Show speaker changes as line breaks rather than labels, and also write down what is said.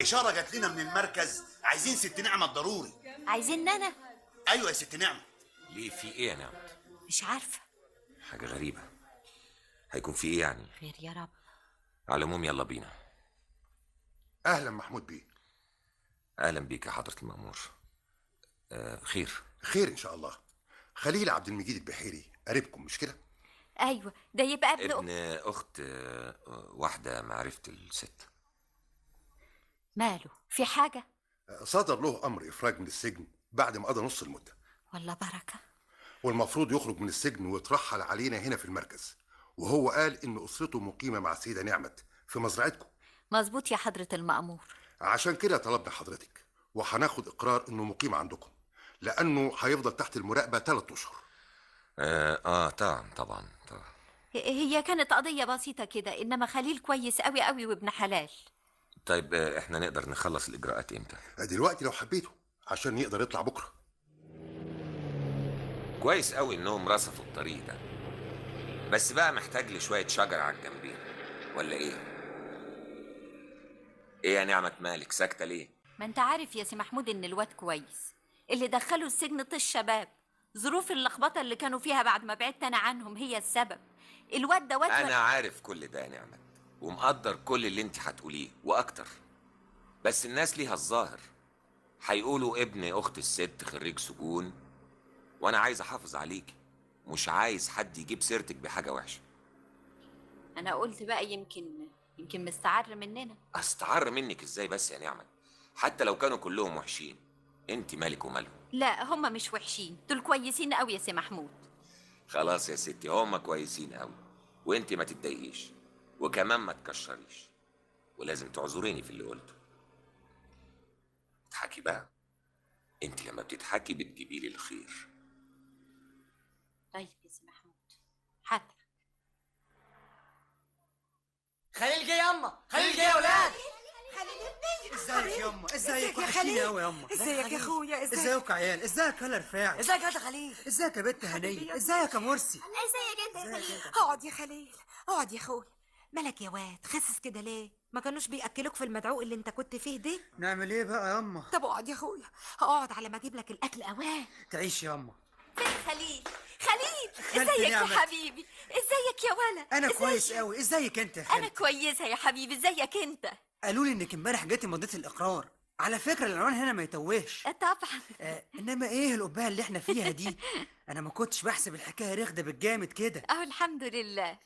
إشارة جات لنا من المركز، عايزين ست نعمة ضروري.
عايزين انا؟
أيوة يا ست نعمة.
ليه في ايه يا نعمت؟
مش عارفه.
حاجة غريبة. هيكون في ايه يعني؟
خير يا رب.
على العموم يلا بينا.
اهلا محمود بيه.
اهلا بيك يا حضرة المأمور. خير.
خير ان شاء الله. خليل عبد المجيد البحيري قريبكم مش كده؟
ايوه ده يبقى
ابن اخت واحدة معرفة الست.
ماله في حاجه؟
صدر له امر افراج من السجن بعد ما قضى نص المده،
والله بركه.
والمفروض يخرج من السجن ويترحل علينا هنا في المركز، وهو قال ان اسرته مقيمه مع السيده نعمت في مزرعتكم.
مظبوط يا حضره المأمور.
عشان كده طلبنا حضرتك وهناخد اقرار انه مقيم عندكم، لانه هيفضل تحت المراقبه 3 اشهر.
طبعا.
هي كانت قضيه بسيطه كده، انما خليل كويس قوي قوي وابن حلال.
طيب احنا نقدر نخلص الاجراءات امتى؟
دلوقتي لو حبيته عشان يقدر يطلع بكره.
كويس قوي انهم رصفوا الطريق ده، بس بقى محتاج لشوية شجر على الجنبين، ولا ايه؟ ايه يا نعمة مالك ساكتة ليه؟
ما انت عارف يا سي محمود ان الواد كويس، اللي دخله السجن طش شباب. ظروف اللخبطه اللي كانوا فيها بعد ما بعدت انا عنهم هي السبب. الواد ده واد
انا عارف كل ده يا نعمة، ومقدر كل اللي انت هتقوليه واكتر، بس الناس ليها الظاهر. هيقولوا ابن اخت الست خريج سجون، وانا عايز احافظ عليكي، مش عايز حد يجيب سيرتك بحاجة وحشة.
انا قلت بقى يمكن مستعر مننا.
استعر منك ازاي بس يا نعمة؟ حتى لو كانوا كلهم وحشين، انت مالك ومالهم؟
لا هم مش وحشين، دول كويسين قوي يا سي محمود.
خلاص يا ستي، هم كويسين قوي، وانت ما تتضايقيش، وكمان ما تكشريش، ولازم تعذريني في اللي قلته. اضحكي بقى، انت لما بتضحكي بتجيبي لي الخير.
طيب يا سي محمود حاضر.
خليل جه ياما، خليل جه يا ولاد.
ازيك ياما؟ ازيك
يا
وحشتيني
خليل؟
قوي ياما.
ازيك يا اخويا؟
ازيك يا عيال؟ ازيك يا رفاعي؟
ازيك يا خليل؟
ازيك يا بنت هنيه؟ ازيك يا مرسي؟
ازيك انت؟ اقعد يا خليل، اقعد يا اخويا. مالك يا واد خسس كده ليه؟ ما كانوش بياكلوك في المدعوق اللي انت كنت فيه ده؟
نعمل ايه بقى ياما؟
طب اقعد يا اخويا، اقعد على ما اجيب لك الاكل اوان.
تعيش ياما.
فين خليل؟ خليل
خالتي
ازيك يا
نعمت.
حبيبي؟ ازيك يا ولا؟
انا
إزيك؟
كويس قوي. ازيك انت يا
انا
خالتي؟
كويسه يا حبيبي، ازيك انت؟
قالوا لي انك امبارح جيتي مضيت الاقرار. على فكره العنوان هنا ما يتوهش.
طبعا.
انما ايه القبهه اللي احنا فيها دي؟ انا ما كنتش بحسب الحكايه رخده بالجامد كده.
اهو الحمد لله.